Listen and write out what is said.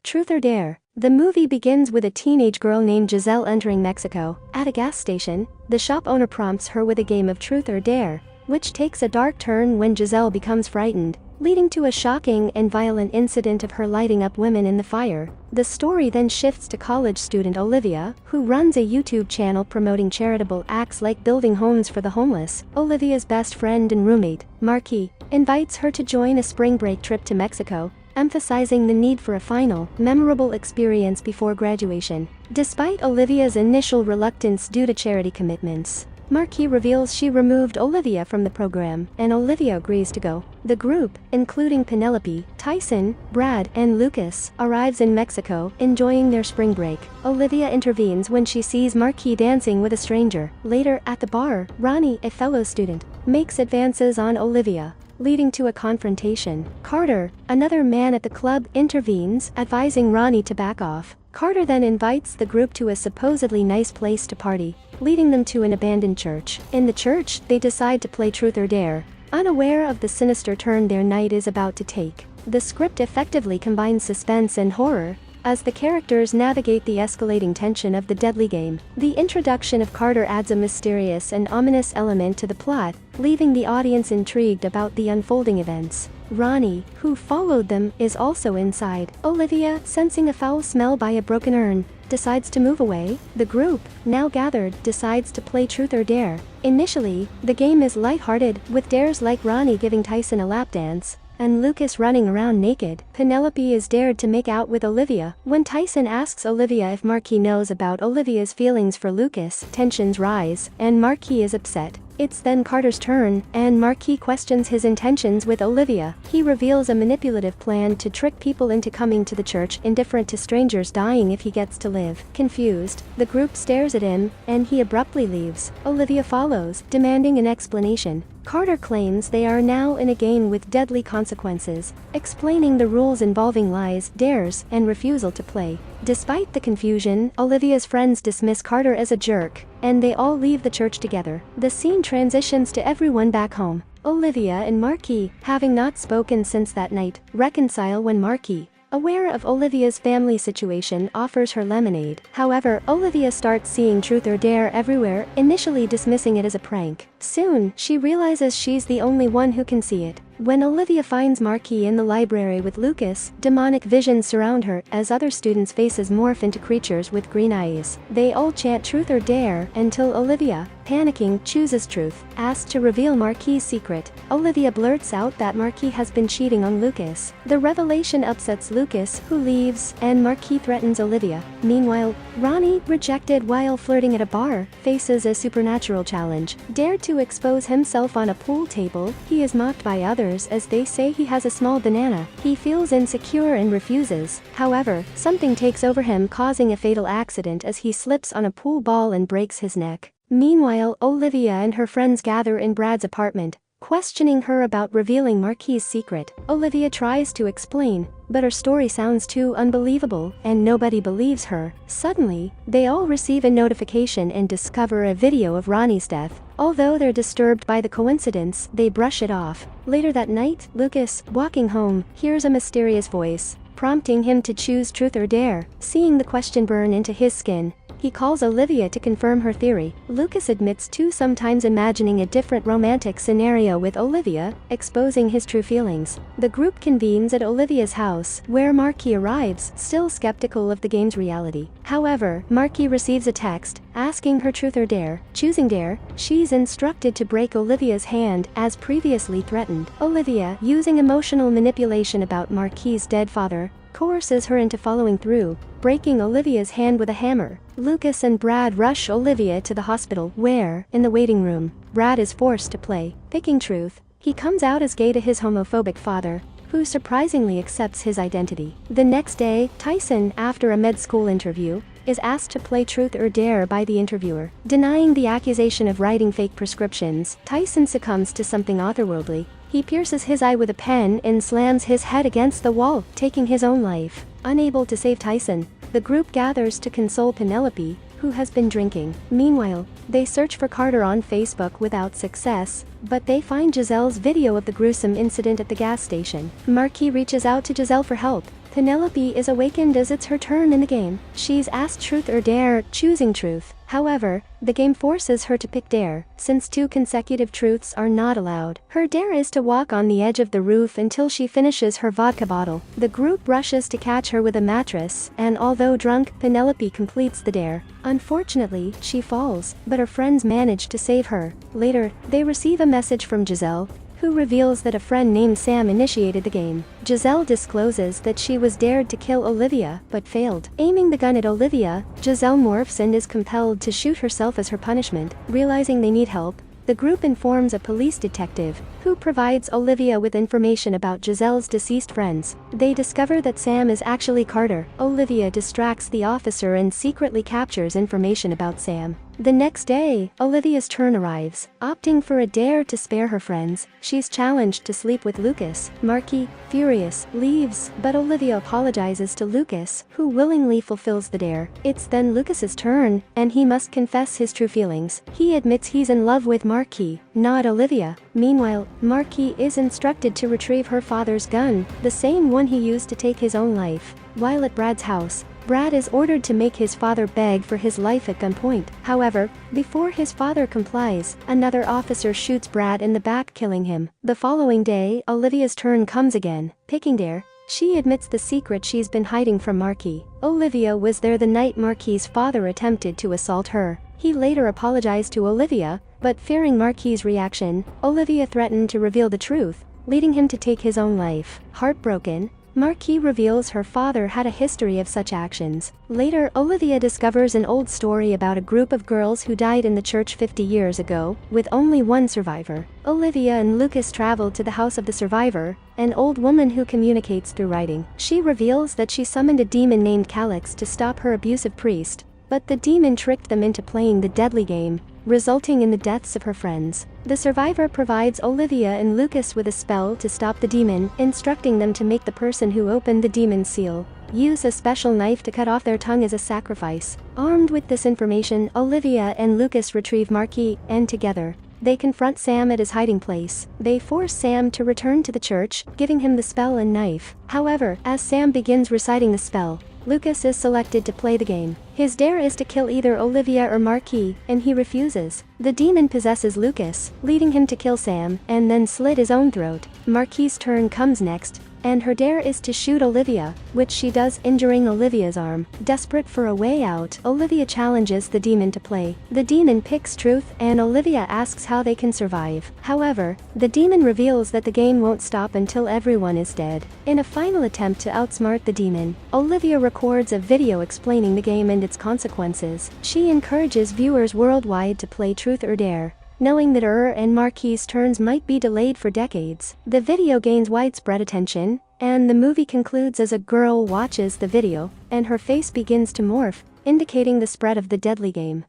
Truth or Dare. The movie begins with a teenage girl named Giselle entering Mexico. At a gas station, the shop owner prompts her with a game of Truth or Dare, which takes a dark turn when Giselle becomes frightened, leading to a shocking and violent incident of her lighting up women in the fire. The story then shifts to college student Olivia, who runs a YouTube channel promoting charitable acts like building homes for the homeless. Olivia's best friend and roommate, Marky, invites her to join a spring break trip to Mexico, emphasizing the need for a final, memorable experience before graduation. Despite Olivia's initial reluctance due to charity commitments, Marky reveals she removed Olivia from the program, and Olivia agrees to go. The group, including Penelope, Tyson, Brad, and Lucas, arrives in Mexico, enjoying their spring break. Olivia intervenes when she sees Marky dancing with a stranger. Later, at the bar, Ronnie, a fellow student, makes advances on Olivia, leading to a confrontation. Carter, another man at the club, intervenes, advising Ronnie to back off. Carter then invites the group to a supposedly nice place to party, leading them to an abandoned church. In the church, they decide to play Truth or Dare, unaware of the sinister turn their night is about to take. The script effectively combines suspense and horror, as the characters navigate the escalating tension of the deadly game. The introduction of Carter adds a mysterious and ominous element to the plot, leaving the audience intrigued about the unfolding events. Ronnie, who followed them, is also inside. Olivia, sensing a foul smell by a broken urn, decides to move away. The group, now gathered, decides to play Truth or Dare. Initially, the game is lighthearted, with dares like Ronnie giving Tyson a lap dance and Lucas running around naked. Penelope is dared to make out with Olivia. When Tyson asks Olivia if Marky knows about Olivia's feelings for Lucas, tensions rise, and Marky is upset. It's then Carter's turn, and Marky questions his intentions with Olivia. He reveals a manipulative plan to trick people into coming to the church, indifferent to strangers dying if he gets to live. Confused, the group stares at him, and he abruptly leaves. Olivia follows, demanding an explanation. Carter claims they are now in a game with deadly consequences, explaining the rules involving lies, dares, and refusal to play. Despite the confusion, Olivia's friends dismiss Carter as a jerk, and they all leave the church together. The scene transitions to everyone back home. Olivia and Marky, having not spoken since that night, reconcile when Marky, aware of Olivia's family situation, offers her lemonade. However, Olivia starts seeing Truth or Dare everywhere, initially dismissing it as a prank. Soon, she realizes she's the only one who can see it. When Olivia finds Marky in the library with Lucas, demonic visions surround her as other students' faces morph into creatures with green eyes. They all chant Truth or Dare until Olivia, panicking, chooses Truth. Asked to reveal Marky's secret, Olivia blurts out that Marky has been cheating on Lucas. The revelation upsets Lucas, who leaves, and Marky threatens Olivia. Meanwhile, Ronnie, rejected while flirting at a bar, faces a supernatural challenge. Dared to expose himself on a pool table, he is mocked by others as they say he has a small banana. He feels insecure and refuses. However, something takes over him, causing a fatal accident as he slips on a pool ball and breaks his neck. Meanwhile, Olivia and her friends gather in Brad's apartment, questioning her about revealing Marky's secret. Olivia tries to explain, but her story sounds too unbelievable, and nobody believes her. Suddenly, they all receive a notification and discover a video of Ronnie's death. Although they're disturbed by the coincidence, they brush it off. Later that night, Lucas, walking home, hears a mysterious voice, prompting him to choose Truth or Dare. Seeing the question burn into his skin, he calls Olivia to confirm her theory. Lucas admits to sometimes imagining a different romantic scenario with Olivia, exposing his true feelings. The group convenes at Olivia's house, where Marky arrives, still skeptical of the game's reality. However, Marky receives a text, asking her Truth or Dare. Choosing Dare, she's instructed to break Olivia's hand, as previously threatened. Olivia, using emotional manipulation about Marky's dead father, coerces her into following through, breaking Olivia's hand with a hammer. Lucas and Brad rush Olivia to the hospital, where, in the waiting room, Brad is forced to play. Picking Truth, he comes out as gay to his homophobic father, who surprisingly accepts his identity. The next day, Tyson, after a med school interview, is asked to play Truth or Dare by the interviewer. Denying the accusation of writing fake prescriptions, Tyson succumbs to something otherworldly. He pierces his eye with a pen and slams his head against the wall, taking his own life. Unable to save Tyson, the group gathers to console Penelope, who has been drinking. Meanwhile, they search for Carter on Facebook without success, but they find Giselle's video of the gruesome incident at the gas station. Marky reaches out to Giselle for help. Penelope is awakened as it's her turn in the game. She's asked truth or dare, choosing truth. However, the game forces her to pick dare, since 2 consecutive truths are not allowed. Her dare is to walk on the edge of the roof until she finishes her vodka bottle. The group rushes to catch her with a mattress, and although drunk, Penelope completes the dare. Unfortunately, she falls, but her friends manage to save her. Later, they receive a message from Giselle, who reveals that a friend named Sam initiated the game. Giselle discloses that she was dared to kill Olivia, but failed. Aiming the gun at Olivia, Giselle morphs and is compelled to shoot herself as her punishment. Realizing they need help, the group informs a police detective, who provides Olivia with information about Giselle's deceased friends. They discover that Sam is actually Carter. Olivia distracts the officer and secretly captures information about Sam. The next day, Olivia's turn arrives. Opting for a dare to spare her friends, she's challenged to sleep with Lucas. Marky, furious, leaves, but Olivia apologizes to Lucas, who willingly fulfills the dare. It's then Lucas's turn, and he must confess his true feelings. He admits he's in love with Marky, not Olivia. Meanwhile, Marky is instructed to retrieve her father's gun, the same one he used to take his own life. While at Brad's house, Brad is ordered to make his father beg for his life at gunpoint. However, before his father complies, another officer shoots Brad in the back, killing him. The following day, Olivia's turn comes again. Picking dare, she admits the secret she's been hiding from Marky. Olivia was there the night Marky's father attempted to assault her. He later apologized to Olivia, but fearing Marky's reaction, Olivia threatened to reveal the truth, leading him to take his own life. Heartbroken, Marky reveals her father had a history of such actions. Later, Olivia discovers an old story about a group of girls who died in the church 50 years ago, with only one survivor. Olivia and Lucas travel to the house of the survivor, an old woman who communicates through writing. She reveals that she summoned a demon named Calyx to stop her abusive priest, but the demon tricked them into playing the deadly game, resulting in the deaths of her friends. The survivor provides Olivia and Lucas with a spell to stop the demon, instructing them to make the person who opened the demon's seal use a special knife to cut off their tongue as a sacrifice. Armed with this information, Olivia and Lucas retrieve Marky, and together, they confront Sam at his hiding place. They force Sam to return to the church, giving him the spell and knife. However, as Sam begins reciting the spell, Lucas is selected to play the game. His dare is to kill either Olivia or Marky, and he refuses. The demon possesses Lucas, leading him to kill Sam, and then slit his own throat. Marky's turn comes next, and her dare is to shoot Olivia, which she does, injuring Olivia's arm. Desperate for a way out, Olivia challenges the demon to play. The demon picks truth, and Olivia asks how they can survive. However, the demon reveals that the game won't stop until everyone is dead. In a final attempt to outsmart the demon, Olivia records a video explaining the game and its consequences. She encourages viewers worldwide to play Truth or Dare, knowing that her and Marky's turns might be delayed for decades. The video gains widespread attention, and the movie concludes as a girl watches the video, and her face begins to morph, indicating the spread of the deadly game.